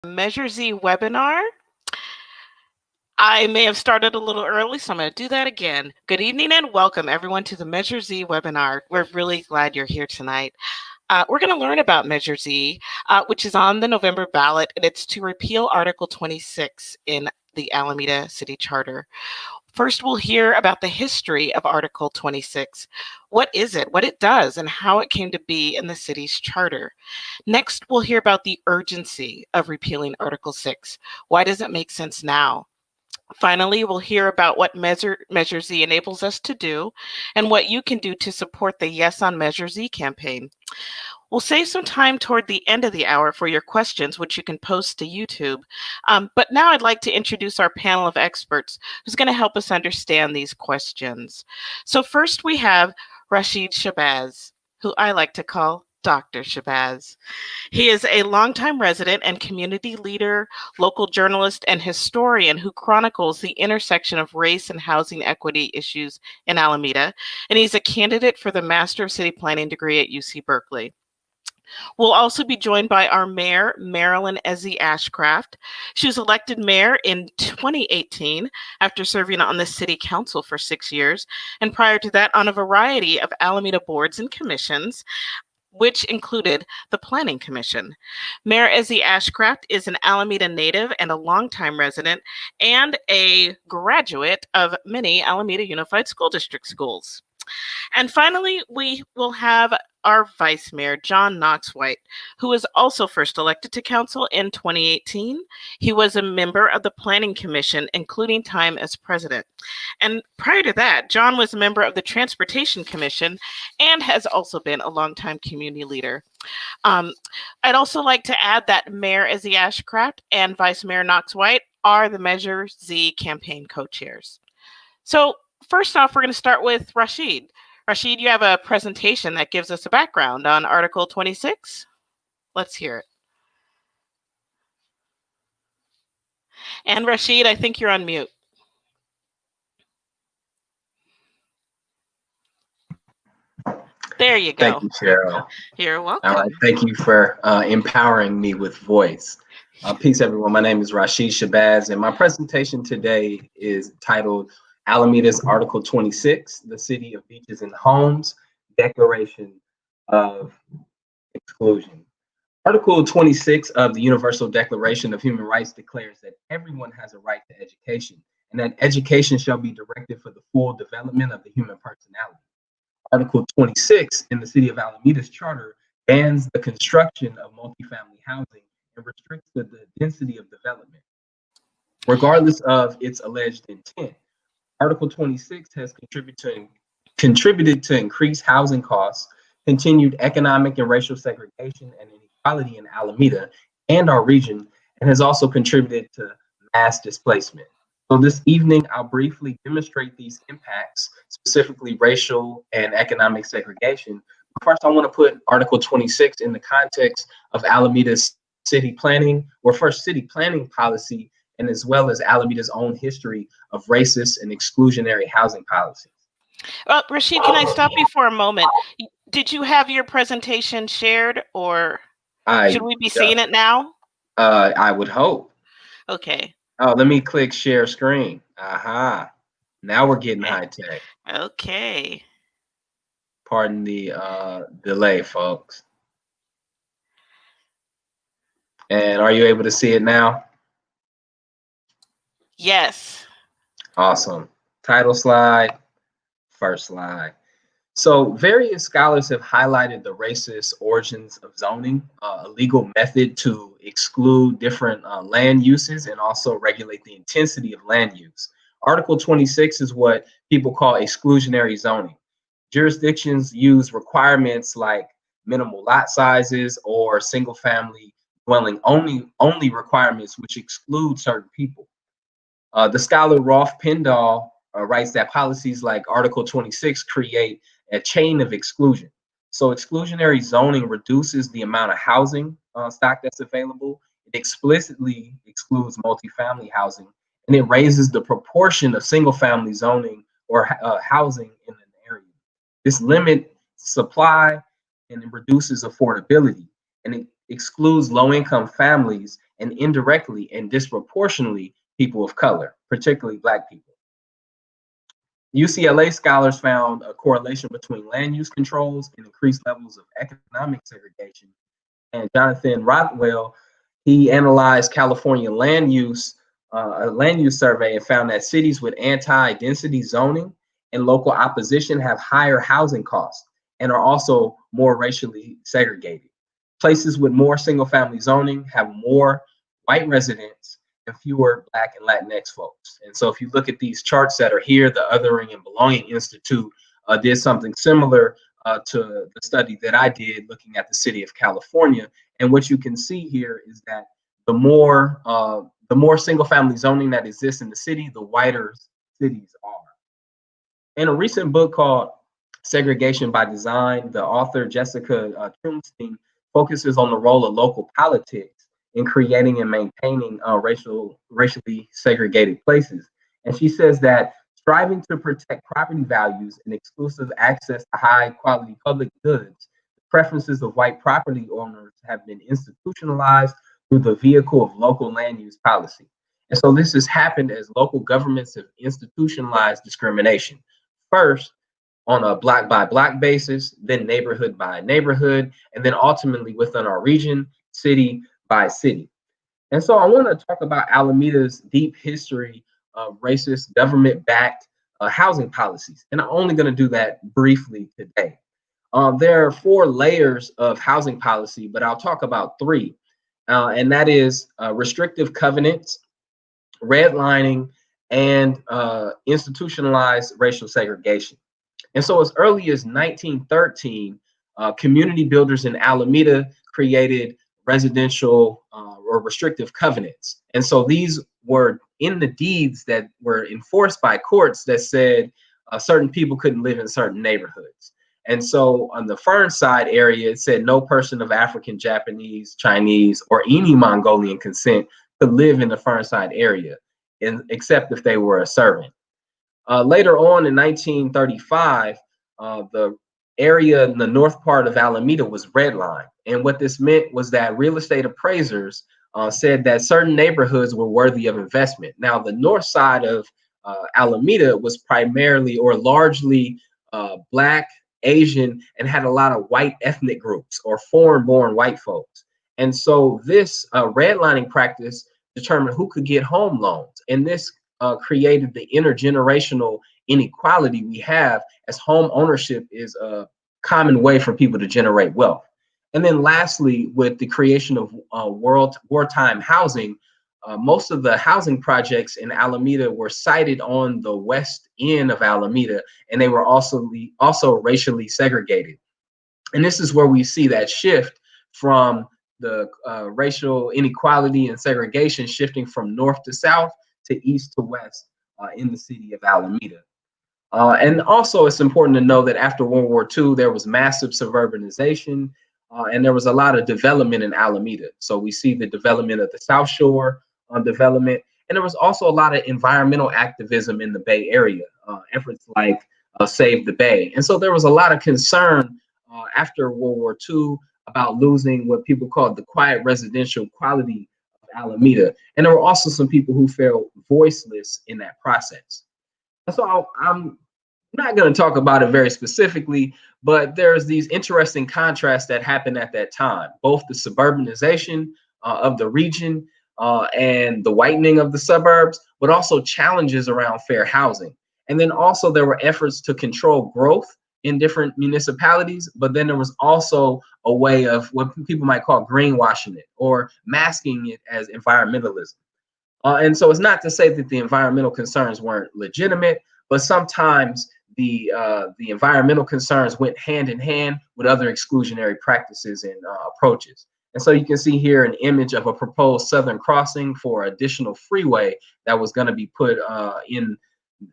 Measure Z webinar. I may have started a little early, so I'm going to do that again. Good evening and welcome everyone to the Measure Z webinar. We're really glad you're here tonight. We're going to learn about Measure Z, which is on the November ballot, and it's to repeal Article 26 in the Alameda City Charter. First, we'll hear about the history of Article 26. What is it, what it does, and how it came to be in the city's charter. Next, we'll hear about the urgency of repealing Article 6. Why does it make sense now? Finally, we'll hear about what Measure Z enables us to do and what you can do to support the Yes on Measure Z campaign. We'll save some time toward the end of the hour for your questions, which you can post to YouTube. But now I'd like to introduce our panel of experts who's going to help us understand these questions. So first we have Rasheed Shabazz, who I like to call Dr. Shabazz. He is a longtime resident and community leader, local journalist, and historian who chronicles the intersection of race and housing equity issues in Alameda, and he's a candidate for the Master of City Planning degree at UC Berkeley. We'll also be joined by our mayor, Marilyn Ezzy Ashcraft. She was elected mayor in 2018 after serving on the city council for 6 years, and prior to that on a variety of Alameda boards and commissions, which included the Planning Commission. Mayor Ezzy Ashcraft is an Alameda native and a longtime resident and a graduate of many Alameda Unified School District schools. And finally, we will have our Vice Mayor, John Knox White, who was also first elected to council in 2018. He was a member of the Planning Commission, including time as president. And prior to that, John was a member of the Transportation Commission and has also been a longtime community leader. I'd also like to add that Mayor Ezzy Ashcraft and Vice Mayor Knox White are the Measure Z campaign co-chairs. So first off, we're going to start with Rasheed. Rasheed, you have a presentation that gives us a background on Article 26. Let's hear it. And Rasheed, I think you're on mute. There you go. Thank you, Cheryl. You're welcome. All right, thank you for empowering me with voice. Peace, everyone. My name is Rasheed Shabazz, and my presentation today is titled Alameda's Article 26, the City of Beaches and Homes, Declaration of Exclusion. Article 26 of the Universal Declaration of Human Rights declares that everyone has a right to education, and that education shall be directed for the full development of the human personality. Article 26 in the City of Alameda's charter bans the construction of multifamily housing and restricts the density of development. Regardless of its alleged intent, Article 26 has contributed to increased housing costs, continued economic and racial segregation and inequality in Alameda and our region, and has also contributed to mass displacement. So this evening, I'll briefly demonstrate these impacts, specifically racial and economic segregation. But first, I want to put Article 26 in the context of Alameda's city planning, or first city planning policy, and as well as Alameda's own history of racist and exclusionary housing policies. Rasheed, can I stop you for a moment? Did you have your presentation shared, or should we be seeing it now? I would hope. Okay. Oh, let me click share screen. Aha. Now we're getting high tech. Okay. Pardon the delay, folks. And are you able to see it now? Yes. Awesome. Title slide, first slide. So various scholars have highlighted the racist origins of zoning, a legal method to exclude different land uses and also regulate the intensity of land use. Article 26 is what people call exclusionary zoning. Jurisdictions use requirements like minimal lot sizes or single family dwelling only requirements which exclude certain people. The scholar Rolf Pendahl writes that policies like Article 26 create a chain of exclusion. So exclusionary zoning reduces the amount of housing stock that's available. It explicitly excludes multifamily housing, and it raises the proportion of single family zoning or housing in an area. This limits supply and it reduces affordability, and it excludes low-income families and indirectly and disproportionately people of color, particularly Black people. UCLA scholars found a correlation between land use controls and increased levels of economic segregation. And Jonathan Rothwell, he analyzed California a land use survey, and found that cities with anti-density zoning and local opposition have higher housing costs and are also more racially segregated. Places with more single-family zoning have more white residents and fewer Black and Latinx folks. And so if you look at these charts that are here, the Othering and Belonging Institute did something similar to the study that I did looking at the city of California. And what you can see here is that the more single-family zoning that exists in the city, the whiter cities are. In a recent book called Segregation by Design, the author Jessica Trumstein focuses on the role of local politics in creating and maintaining racially segregated places. And she says that striving to protect property values and exclusive access to high quality public goods, the preferences of white property owners have been institutionalized through the vehicle of local land use policy. And so this has happened as local governments have institutionalized discrimination. First, on a block by block basis, then neighborhood by neighborhood, and then ultimately within our region, city by city. And so I want to talk about Alameda's deep history of racist government-backed housing policies. And I'm only going to do that briefly today. There are 4 layers of housing policy, but I'll talk about 3. And that is restrictive covenants, redlining, and institutionalized racial segregation. And so as early as 1913, community builders in Alameda created residential or restrictive covenants. And so these were in the deeds that were enforced by courts that said certain people couldn't live in certain neighborhoods. And so on the Fernside area, it said no person of African, Japanese, Chinese, or any Mongolian consent could live in the Fernside area, except if they were a servant. Later on in 1935, the area in the north part of Alameda was redlined. And what this meant was that real estate appraisers said that certain neighborhoods were worthy of investment. Now, the north side of Alameda was primarily or largely Black, Asian, and had a lot of white ethnic groups or foreign-born white folks. And so this redlining practice determined who could get home loans. And this created the intergenerational inequality we have, as home ownership is a common way for people to generate wealth. And then lastly, with the creation of wartime housing, most of the housing projects in Alameda were sited on the west end of Alameda, and they were also racially segregated. And this is where we see that shift from the racial inequality and segregation shifting from north to south to east to west in the city of Alameda. And also it's important to know that after World War II, there was massive suburbanization and there was a lot of development in Alameda. So we see the development of the South Shore development, and there was also a lot of environmental activism in the Bay Area, efforts like Save the Bay. And so there was a lot of concern after World War II about losing what people called the quiet residential quality of Alameda. And there were also some people who felt voiceless in that process. And so I'm not going to talk about it very specifically, but there's these interesting contrasts that happened at that time, both the suburbanization of the region and the whitening of the suburbs, but also challenges around fair housing. And then also there were efforts to control growth in different municipalities, but then there was also a way of what people might call greenwashing it or masking it as environmentalism. And so it's not to say that the environmental concerns weren't legitimate, but sometimes the environmental concerns went hand in hand with other exclusionary practices and approaches. And so you can see here an image of a proposed southern crossing for additional freeway that was going to be put in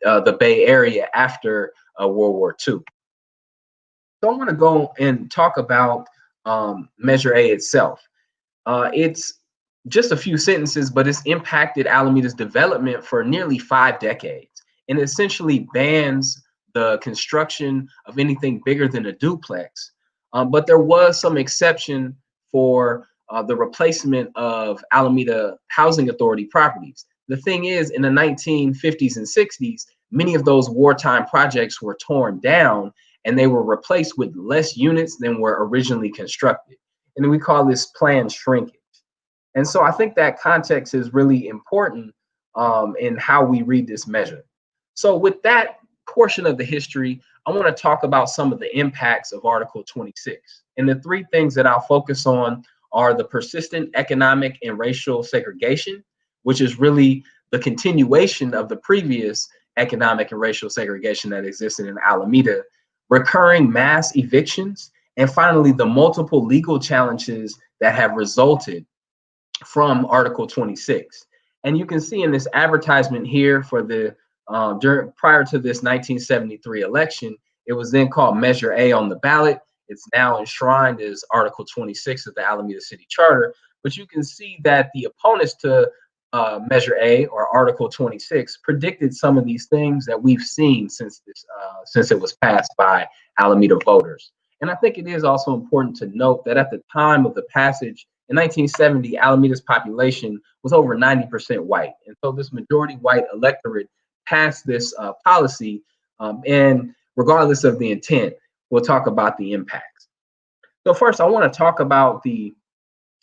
the Bay Area after World War II. So I want to go and talk about Measure A itself. It's just a few sentences, but it's impacted Alameda's development for nearly 5 decades, and essentially bans the construction of anything bigger than a duplex. But there was some exception for the replacement of Alameda Housing Authority properties. The thing is, in the 1950s and 60s, many of those wartime projects were torn down and they were replaced with less units than were originally constructed. And we call this planned shrinkage. And so I think that context is really important in how we read this measure. So with that portion of the history, I want to talk about some of the impacts of Article 26. And the three things that I'll focus on are the persistent economic and racial segregation, which is really the continuation of the previous economic and racial segregation that existed in Alameda, recurring mass evictions, and finally, the multiple legal challenges that have resulted from Article 26. And you can see in this advertisement here for the prior to this 1973 election, it was then called Measure A on the ballot. It's now enshrined as Article 26 of the Alameda City Charter. But you can see that the opponents to Measure A or Article 26 predicted some of these things that we've seen since it was passed by Alameda voters. And I think it is also important to note that at the time of the passage in 1970, Alameda's population was over 90% white. And so this majority white electorate passed this policy. And regardless of the intent, we'll talk about the impacts. So first, I want to talk about the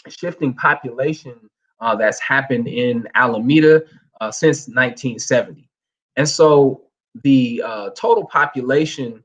shifting population that's happened in Alameda since 1970. And so the total population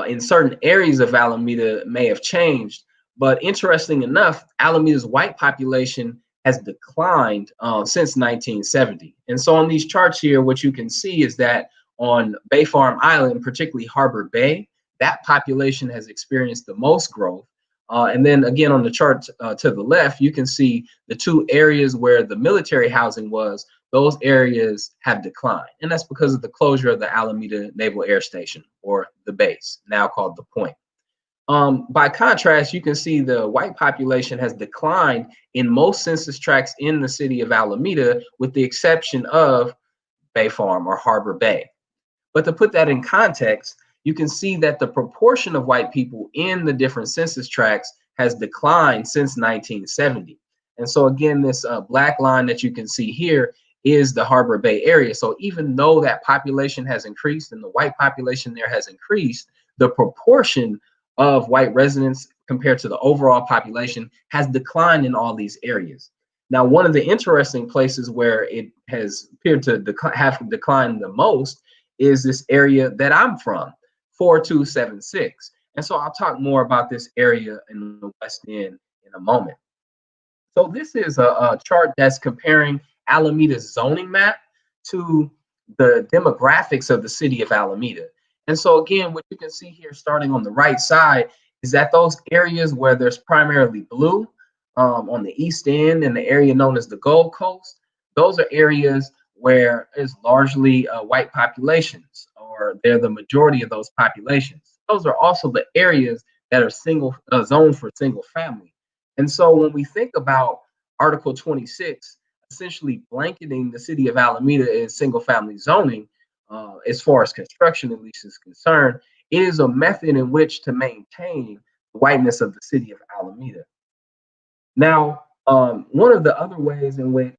in certain areas of Alameda may have changed, but interesting enough, Alameda's white population has declined since 1970. And so on these charts here, what you can see is that on Bay Farm Island, particularly Harbor Bay, that population has experienced the most growth. And then again, on the chart to the left, you can see the two areas where the military housing was, those areas have declined. And that's because of the closure of the Alameda Naval Air Station, or the base, now called the Point. By contrast, you can see the white population has declined in most census tracts in the city of Alameda, with the exception of Bay Farm or Harbor Bay. But to put that in context, you can see that the proportion of white people in the different census tracts has declined since 1970. And so again, this black line that you can see here is the Harbor Bay area. So even though that population has increased and the white population there has increased, the proportion of white residents compared to the overall population has declined in all these areas. Now, one of the interesting places where it has appeared to have declined the most is this area that I'm from, 4276. And so I'll talk more about this area in the West End in a moment. So this is a chart that's comparing Alameda's zoning map to the demographics of the city of Alameda. And so again, what you can see here starting on the right side is that those areas where there's primarily blue on the East End and the area known as the Gold Coast, those are areas where it's largely white populations, or they're the majority of those populations. Those are also the areas that are zoned for single family. And so when we think about Article 26, essentially blanketing the city of Alameda as single family zoning, as far as construction at least is concerned, it is a method in which to maintain the whiteness of the city of Alameda. Now, one of the other ways in which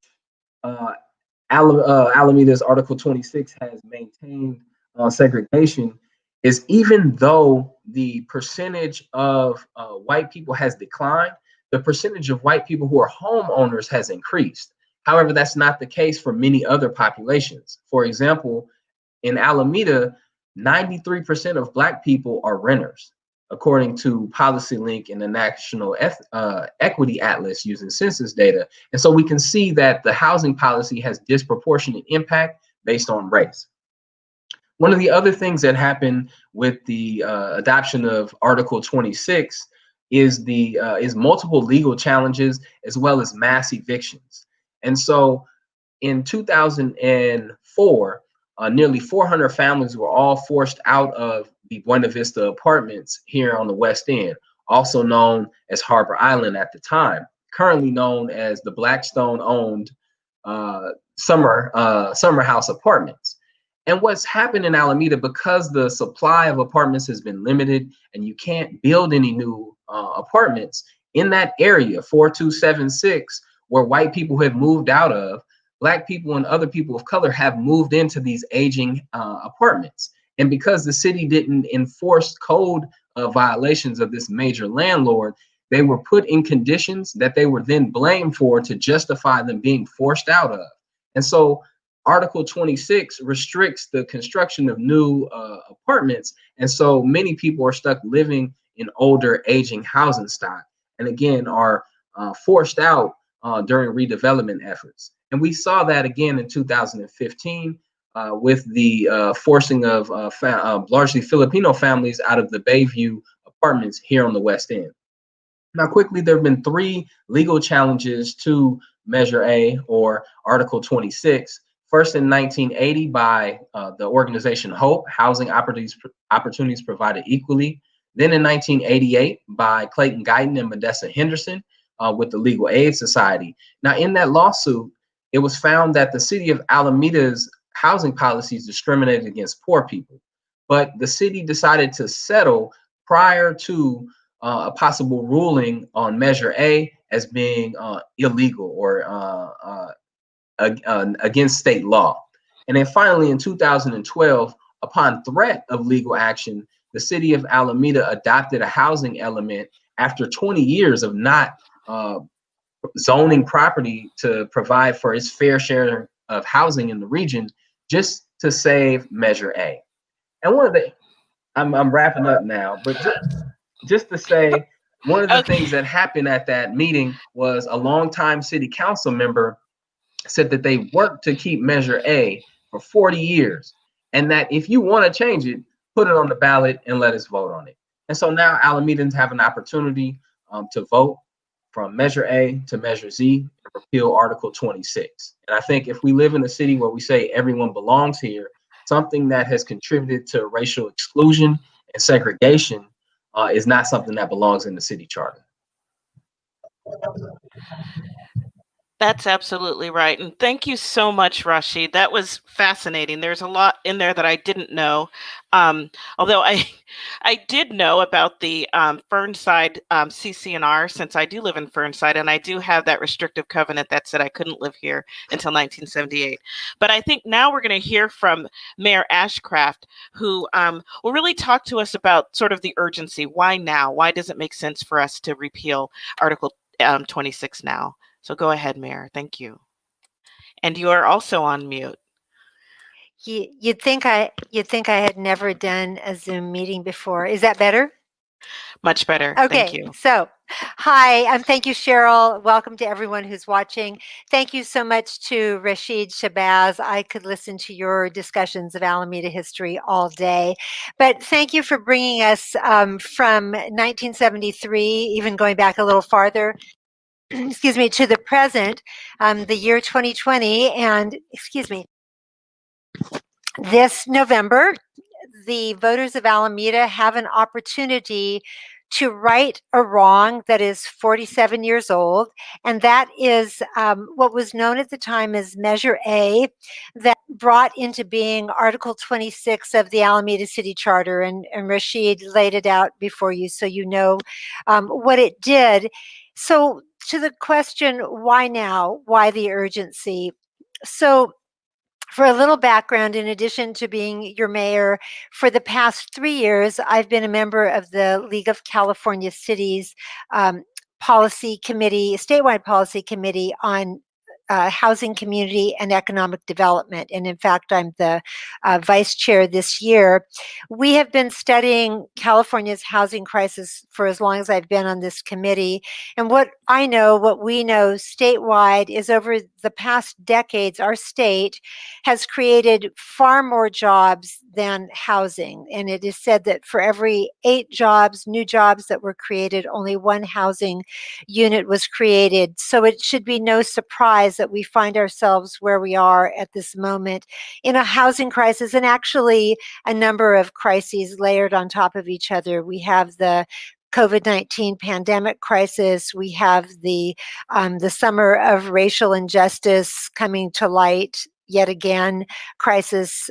Alameda's Article 26 has maintained segregation is, even though the percentage of white people has declined, the percentage of white people who are homeowners has increased. However, that's not the case for many other populations. For example, in Alameda, 93% of Black people are renters, according to PolicyLink and the National Equity Atlas using census data. And so we can see that the housing policy has disproportionate impact based on race. One of the other things that happened with the adoption of Article 26 is multiple legal challenges as well as mass evictions. And so in 2004, nearly 400 families were all forced out of the Buena Vista apartments here on the West End, also known as Harbor Island at the time, currently known as the Blackstone-owned Summer House Apartments. And what's happened in Alameda, because the supply of apartments has been limited and you can't build any new apartments, in that area, 4276, where white people have moved out of, Black people and other people of color have moved into these aging apartments. And because the city didn't enforce code violations of this major landlord, they were put in conditions that they were then blamed for to justify them being forced out of. And so Article 26 restricts the construction of new apartments. And so many people are stuck living in older, aging housing stock, and again, are forced out during redevelopment efforts. And we saw that again in 2015 with the forcing of largely Filipino families out of the Bayview apartments here on the West End. Now, quickly, there have been 3 legal challenges to Measure A, or Article 26. First in 1980 by the organization HOPE, Housing Opportunities Provided Equally. Then in 1988 by Clayton Guyton and Modessa Henderson with the Legal Aid Society. Now, in that lawsuit, it was found that the city of Alameda's housing policies discriminated against poor people. But the city decided to settle prior to a possible ruling on Measure A as being illegal or against state law. And then finally, in 2012, upon threat of legal action, the city of Alameda adopted a housing element after 20 years of not zoning property to provide for its fair share of housing in the region, just to save Measure A. And one of the, I'm wrapping up now, but just to say, one of the things that happened at that meeting was a longtime city council member said that they worked to keep Measure A for 40 years, and that if you want to change it, put it on the ballot and let us vote on it. And so now Alamedans have an opportunity to vote from Measure A to Measure Z and repeal Article 26. And I think if we live in a city where we say everyone belongs here, something that has contributed to racial exclusion and segregation is not something that belongs in the city charter. That's absolutely right. And thank you so much, Rasheed. That was fascinating. There's a lot in there that I didn't know. Although I did know about the Fernside CC&R, since I do live in Fernside, and I do have that restrictive covenant that said I couldn't live here until 1978. But I think now we're going to hear from Mayor Ashcraft, who will really talk to us about sort of the urgency. Why now? Why does it make sense for us to repeal Article 26 now? So go ahead, Mayor. Thank you. And you are also on mute. You'd think I had never done a Zoom meeting before. Is that better? Much better. Okay. Thank you. So, hi, thank you, Cheryl. Welcome to everyone who's watching. Thank you so much to Rasheed, Shabazz. I could listen to your discussions of Alameda history all day. But thank you for bringing us from 1973, even going back a little farther, excuse me, to the present, the year 2020. And, excuse me, this November, the voters of Alameda have an opportunity to right a wrong that is 47 years old, and that is what was known at the time as Measure A, that brought into being Article 26 of the Alameda City Charter, and Rasheed laid it out before you so you know what it did. So to the question, why now? Why the urgency? So for a little background, in addition to being your mayor, for the past 3 years, I've been a member of the League of California Cities policy committee, statewide policy committee on housing, community, and economic development. And in fact, I'm the vice chair this year. We have been studying California's housing crisis for as long as I've been on this committee. And what we know statewide is over the past decades, our state has created far more jobs than housing. And it is said that for every 8 new jobs that were created, only 1 housing unit was created. So it should be no surprise that we find ourselves where we are at this moment in a housing crisis, and actually a number of crises layered on top of each other. We have the COVID-19 pandemic crisis. We have the summer of racial injustice coming to light yet again, crisis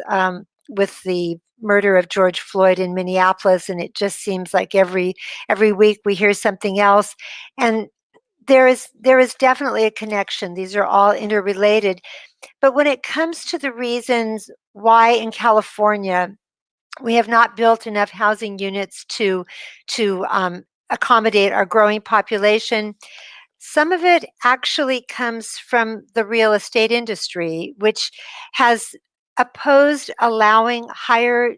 with the murder of George Floyd in Minneapolis, and it just seems like every week we hear something else. And there is definitely a connection. These are all interrelated. But when it comes to the reasons why in California we have not built enough housing units to accommodate our growing population, some of it actually comes from the real estate industry, which has opposed allowing higher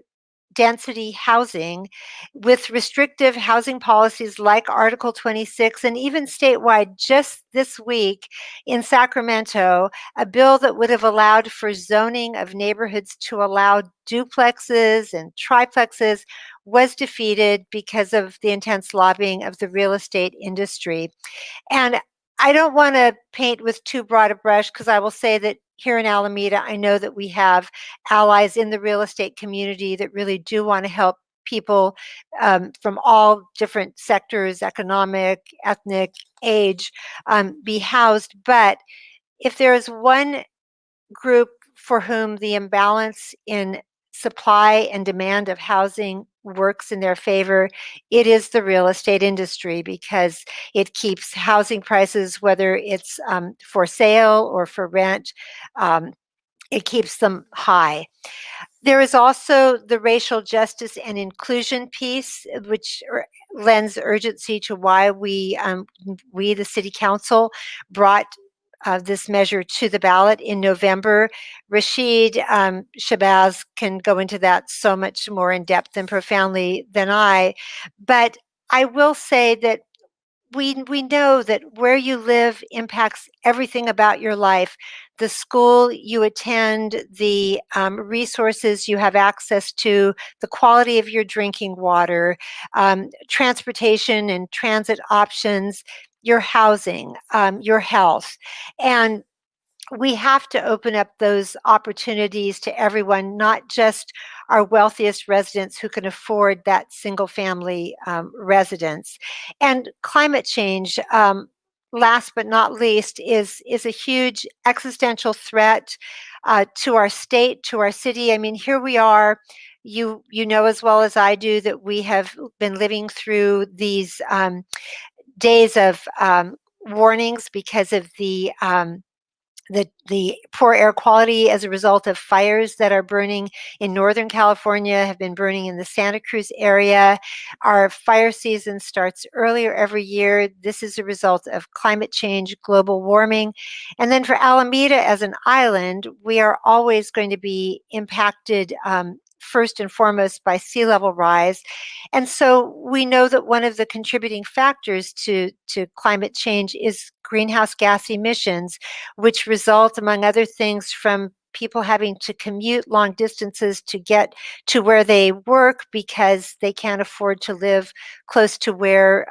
density housing with restrictive housing policies like Article 26, and even statewide just this week in Sacramento, a bill that would have allowed for zoning of neighborhoods to allow duplexes and triplexes was defeated because of the intense lobbying of the real estate industry. And I don't want to paint with too broad a brush, because I will say that here in Alameda, I know that we have allies in the real estate community that really do want to help people from all different sectors, economic, ethnic, age, be housed. But if there is one group for whom the imbalance in supply and demand of housing works in their favor, it is the real estate industry, because it keeps housing prices, whether it's for sale or for rent, it keeps them high. There is also the racial justice and inclusion piece, which lends urgency to why we, the City Council, brought this measure to the ballot in November. Rasheed, Shabazz can go into that so much more in depth and profoundly than I, but I will say that we know that where you live impacts everything about your life. The school you attend, the resources you have access to, the quality of your drinking water, transportation and transit options, your housing, your health. And we have to open up those opportunities to everyone, not just our wealthiest residents who can afford that single family residence. And climate change, last but not least, is a huge existential threat to our state, to our city. I mean, here we are. You know as well as I do that we have been living through these days of warnings because of the poor air quality as a result of fires that are burning in Northern California, have been burning in the Santa Cruz area. Our fire season starts earlier every year. This is a result of climate change, global warming. And then for Alameda as an island, we are always going to be impacted first and foremost by sea level rise. And so we know that one of the contributing factors to climate change is greenhouse gas emissions, which result, among other things, from people having to commute long distances to get to where they work because they can't afford to live close to where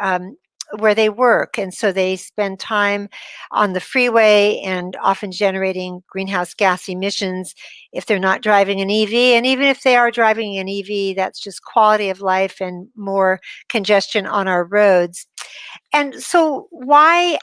they work. And so they spend time on the freeway and often generating greenhouse gas emissions if they're not driving an EV. And even if they are driving an EV, that's just quality of life and more congestion on our roads. And so why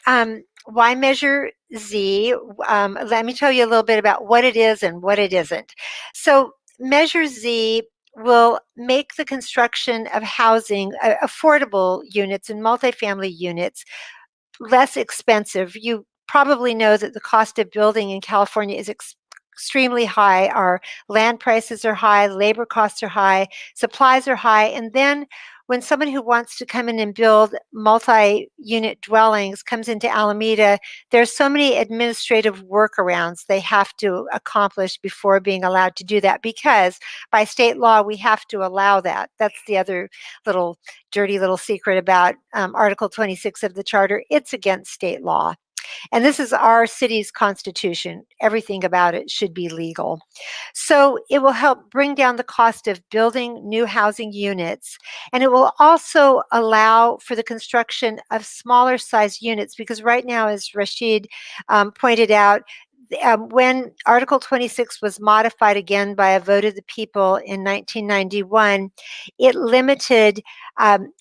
Measure Z? Let me tell you a little bit about what it is and what it isn't. So Measure Z will make the construction of housing, affordable units and multifamily units, less expensive. You probably know that the cost of building in California is extremely high. Our land prices are high, labor costs are high, supplies are high. And then when someone who wants to come in and build multi-unit dwellings comes into Alameda, there's so many administrative workarounds they have to accomplish before being allowed to do that, because by state law, we have to allow that. That's the other little dirty little secret about Article 26 of the Charter. It's against state law. And this is our city's constitution. Everything about it should be legal. So it will help bring down the cost of building new housing units. And it will also allow for the construction of smaller size units, because right now, as Rasheed pointed out, when Article 26 was modified again by a vote of the people in 1991, it limited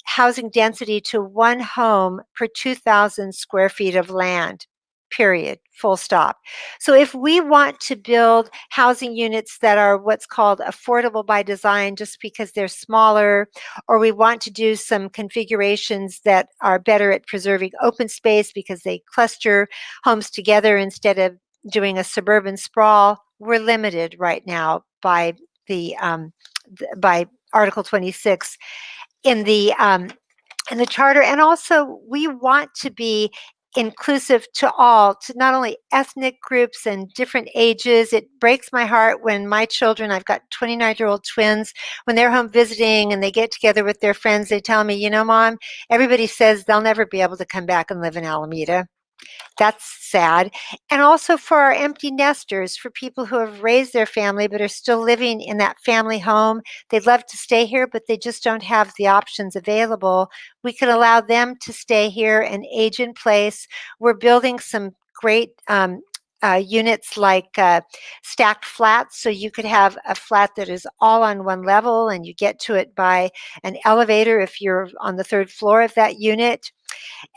housing density to one home per 2,000 square feet of land. period, full stop. So if we want to build housing units that are what's called affordable by design just because they're smaller, or we want to do some configurations that are better at preserving open space because they cluster homes together instead of doing a suburban sprawl, we're limited right now by the by Article 26 in the charter. And also we want to be inclusive to all, to not only ethnic groups and different ages. It breaks my heart when my children, I've got 29-year-old twins, when they're home visiting and they get together with their friends, they tell me, you know, Mom, everybody says they'll never be able to come back and live in Alameda. That's sad. And also for our empty nesters, for people who have raised their family but are still living in that family home. They'd love to stay here, but they just don't have the options available. We can allow them to stay here and age in place. We're building some great units like stacked flats. So you could have a flat that is all on one level and you get to it by an elevator if you're on the third floor of that unit.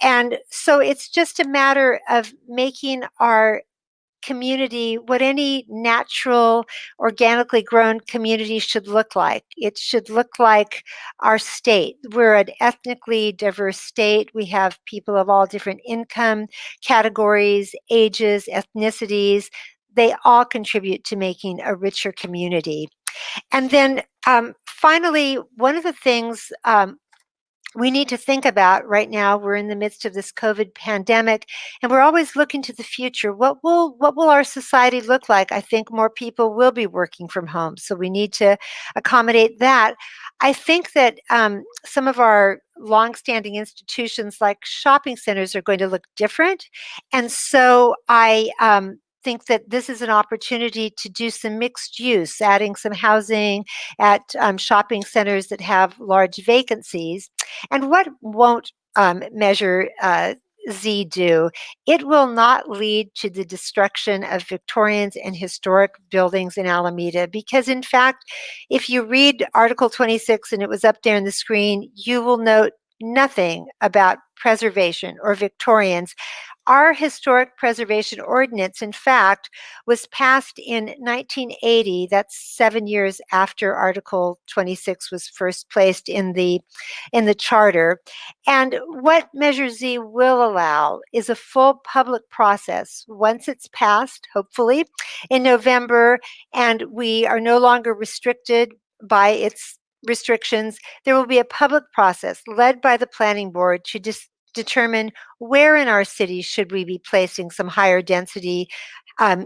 And so it's just a matter of making our community what any natural, organically grown community should look like. It should look like our state. We're an ethnically diverse state. We have people of all different income categories, ages, ethnicities. They all contribute to making a richer community. And then finally, one of the things we need to think about right now, we're in the midst of this COVID pandemic, and we're always looking to the future. What will our society look like? I think more people will be working from home, so we need to accommodate that. I think that some of our longstanding institutions like shopping centers are going to look different, and so I think that this is an opportunity to do some mixed use, adding some housing at shopping centers that have large vacancies. And what won't Measure Z do? It will not lead to the destruction of Victorian and historic buildings in Alameda, because in fact, if you read Article 26, and it was up there on the screen, you will note nothing about preservation or Victorians. Our historic preservation ordinance, in fact, was passed in 1980. That's 7 years after Article 26 was first placed in the charter. And what Measure Z will allow is a full public process once it's passed, hopefully in November, and we are no longer restricted by its restrictions. There will be a public process led by the planning board to determine where in our city should we be placing some higher density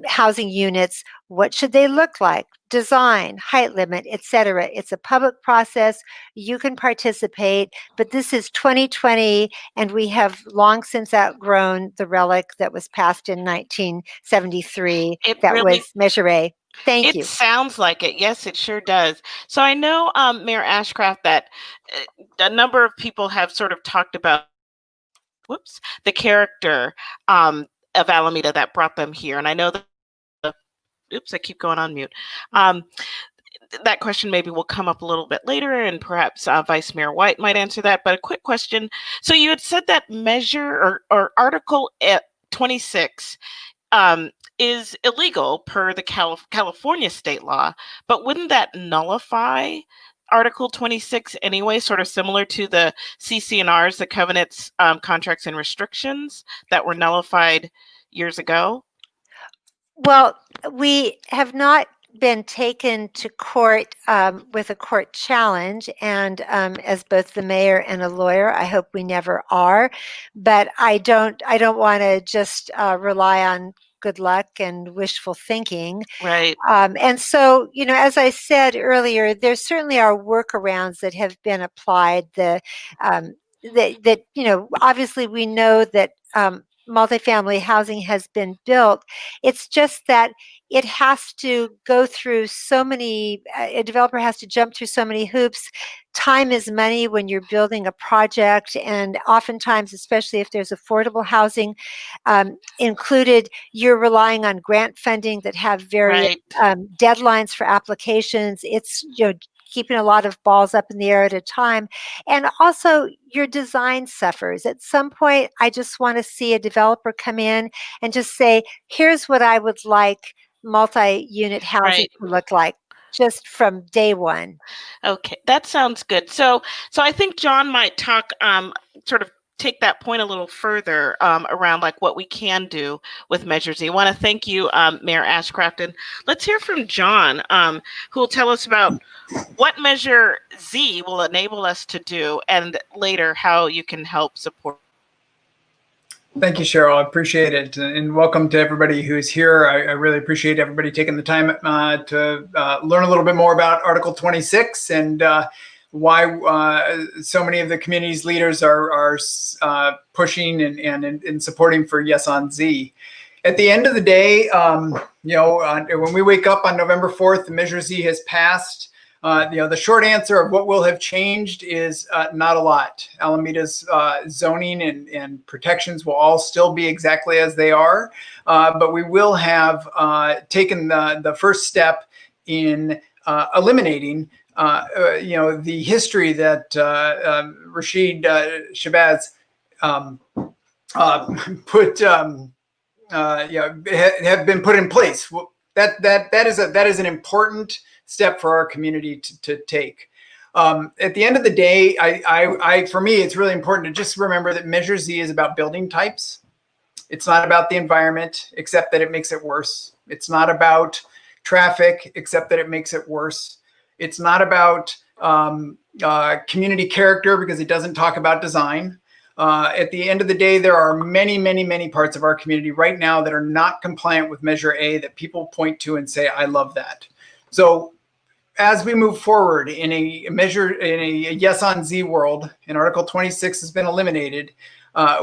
housing units. What should they look like? Design, height limit, etc. It's a public process. You can participate, but this is 2020, and we have long since outgrown the relic that was passed in 1973. It That really was Measure A. Thank It you. sounds like it. Yes, it sure does. So I know, Mayor Ashcraft, that a number of people have sort of talked about, the character of Alameda that brought them here. And I know that, I keep going on mute. That question maybe will come up a little bit later, and perhaps Vice Mayor White might answer that. But a quick question. So you had said that measure or Article 26 is illegal per the California state law, but wouldn't that nullify Article 26 anyway, sort of similar to the CC&Rs, the covenants, contracts, and restrictions that were nullified years ago? Well, we have not been taken to court with a court challenge, and as both the mayor and a lawyer, I hope we never are. But I don't want to just rely on good luck and wishful thinking. Right. And so, as I said earlier, there certainly are workarounds that have been applied. Obviously we know that multifamily housing has been built. It's just that it has to go through so many, a developer has to jump through so many hoops. Time is money when you're building a project, and oftentimes, especially if there's affordable housing included, you're relying on grant funding that have various Right. deadlines for applications. It's keeping a lot of balls up in the air at a time. And also, your design suffers. At some point, I just want to see a developer come in and just say, here's what I would like multi-unit housing Right. to look like, just from day one. Okay, that sounds good. So I think John might talk, sort of take that point a little further, around like what we can do with Measure Z. I want to thank you, Mayor Ashcraft, and let's hear from John, who will tell us about what Measure Z will enable us to do, and later how you can help support. Thank you, Cheryl. I appreciate it. And welcome to everybody who's here. I really appreciate everybody taking the time to learn a little bit more about Article 26 and why so many of the community's leaders are pushing and supporting for Yes on Z. At the end of the day, when we wake up on November 4th, the Measure Z has passed. The short answer of what will have changed is not a lot. Alameda's zoning and protections will all still be exactly as they are, but we will have taken the first step in eliminating the history that Rasheed Shabazz have been put in place. That is an important step for our community to take. At the end of the day, for me, it's really important to just remember that Measure Z is about building types. It's not about the environment, except that it makes it worse. It's not about traffic, except that it makes it worse. It's not about community character, because it doesn't talk about design. At the end of the day, there are many, many, many parts of our community right now that are not compliant with Measure A that people point to and say, I love that. So as we move forward in a Yes on Z world, and Article 26 has been eliminated,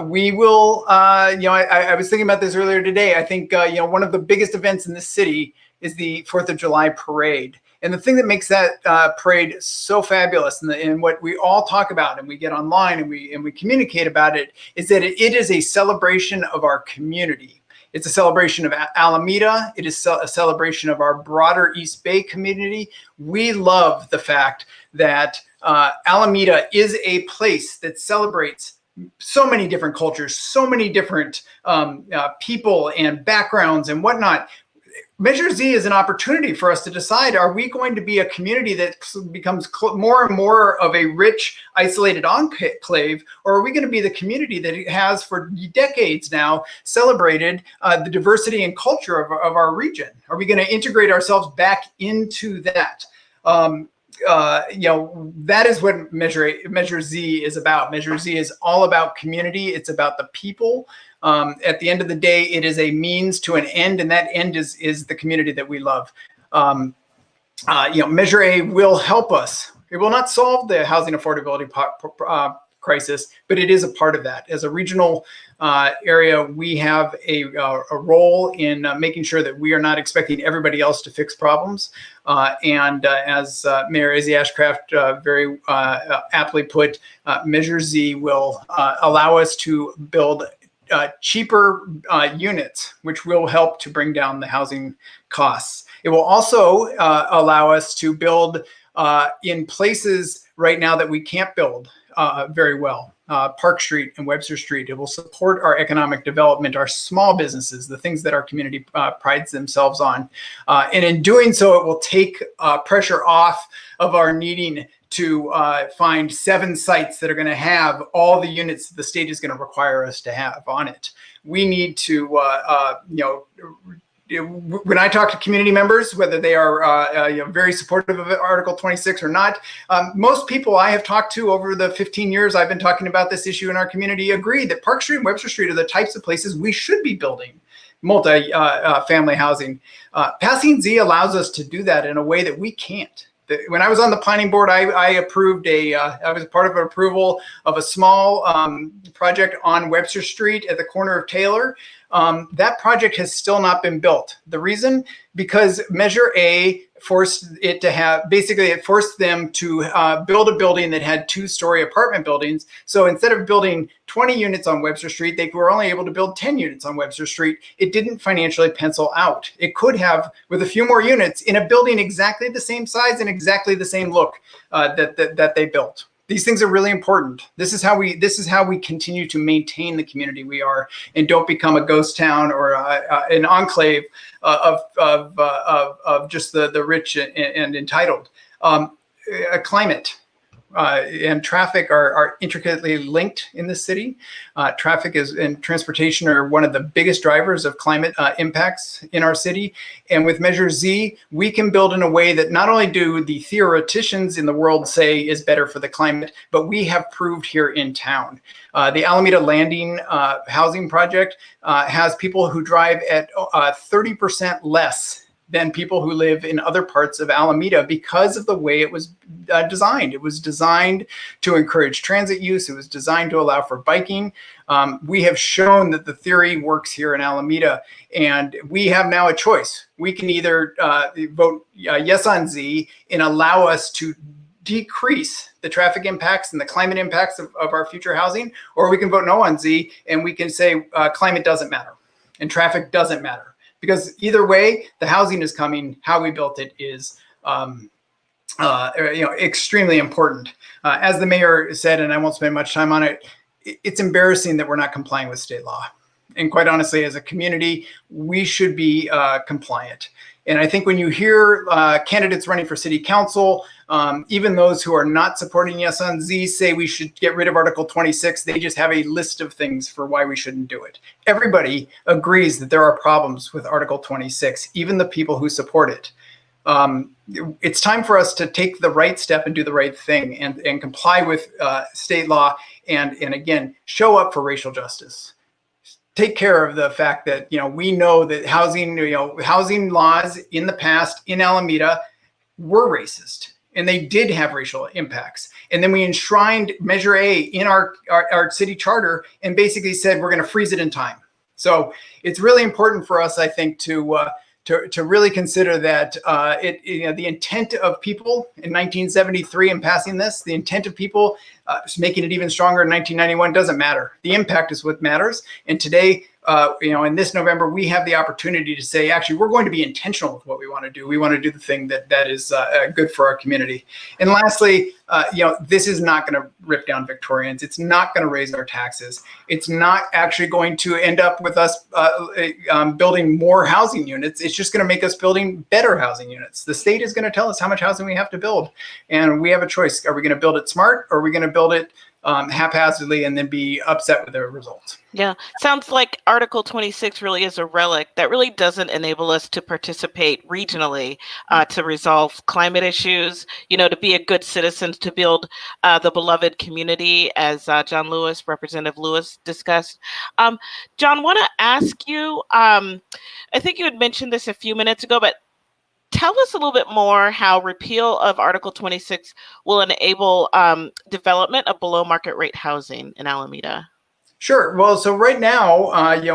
we will, I was thinking about this earlier today. I think, one of the biggest events in this city is the 4th of July parade. And the thing that makes that parade so fabulous, and what we all talk about and we get online and we communicate about it, is that it is a celebration of our community. It's a celebration of Alameda. It is a celebration of our broader East Bay community. We love the fact that Alameda is a place that celebrates so many different cultures, so many different people and backgrounds and whatnot. Measure Z is an opportunity for us to decide, are we going to be a community that becomes more and more of a rich, isolated enclave, or are we going to be the community that has for decades now celebrated the diversity and culture of our region? Are we going to integrate ourselves back into that? That is what Measure Z is about. Measure Z is all about community. It's about the people. At the end of the day, it is a means to an end, and that end is the community that we love. Measure A will help us. It will not solve the housing affordability crisis, but it is a part of that. As a regional area, we have a role in making sure that we are not expecting everybody else to fix problems. As Mayor Ezzy Ashcraft very aptly put, Measure Z will allow us to build cheaper units, which will help to bring down the housing costs. It will also allow us to build in places right now that we can't build very well. Park Street and Webster Street. It will support our economic development, our small businesses, the things that our community prides themselves on. And in doing so, it will take pressure off of our needing to find 7 sites that are going to have all the units that the state is going to require us to have on it. We need to, when I talk to community members, whether they are very supportive of Article 26 or not, most people I have talked to over the 15 years I've been talking about this issue in our community agree that Park Street and Webster Street are the types of places we should be building multi-family housing. Passing Z allows us to do that in a way that we can't. When I was on the planning board, I approved I was part of an approval of a small project on Webster Street at the corner of Taylor. that project has still not been built. The reason? Because Measure A forced it to have, basically it forced them to build a building that had 2-story apartment buildings. So instead of building 20 units on Webster Street, they were only able to build 10 units on Webster Street. It didn't financially pencil out. It could have, with a few more units in a building exactly the same size and exactly the same look that they built. These things are really important. This is how we continue to maintain the community we are, and don't become a ghost town or an enclave of just the rich and entitled. Climate and traffic are intricately linked in this city. Traffic and transportation are one of the biggest drivers of climate impacts in our city. And with Measure Z, we can build in a way that not only do the theoreticians in the world say is better for the climate, but we have proved here in town. The Alameda Landing housing project has people who drive at 30% less than people who live in other parts of Alameda because of the way it was designed. It was designed to encourage transit use. It was designed to allow for biking. We have shown that the theory works here in Alameda, and we have now a choice. We can either vote yes on Z and allow us to decrease the traffic impacts and the climate impacts of our future housing, or we can vote no on Z and we can say climate doesn't matter and traffic doesn't matter. Because either way, the housing is coming. How we built it is, extremely important. As the mayor said, and I won't spend much time on it, it's embarrassing that we're not complying with state law. And quite honestly, as a community, we should be compliant. And I think when you hear candidates running for city council, even those who are not supporting yes on Z say we should get rid of Article 26, they just have a list of things for why we shouldn't do it. Everybody agrees that there are problems with Article 26, even the people who support it. It's time for us to take the right step and do the right thing and comply with state law and again, show up for racial justice. Take care of the fact that, we know that housing laws in the past in Alameda were racist, and they did have racial impacts. And then we enshrined Measure A in our city charter and basically said we're going to freeze it in time. So it's really important for us, I think, to really consider that the intent of people in 1973 in passing this, the intent of people making it even stronger in 1991 doesn't matter. The impact is what matters. And today, in this November, we have the opportunity to say, actually, we're going to be intentional with what we want to do. We want to do the thing that is good for our community. And lastly, this is not going to rip down Victorians. It's not going to raise our taxes. It's not actually going to end up with us building more housing units. It's just going to make us building better housing units. The state is going to tell us how much housing we have to build. And we have a choice. Are we going to build it smart, or are we going to build it haphazardly and then be upset with the results? Yeah, sounds like Article 26 really is a relic that really doesn't enable us to participate regionally to resolve climate issues, to be a good citizen, to build the beloved community, as Representative Lewis discussed. John, want to ask you, I think you had mentioned this a few minutes ago, but tell us a little bit more how repeal of Article 26 will enable development of below market rate housing in Alameda. Sure. Well, so right now,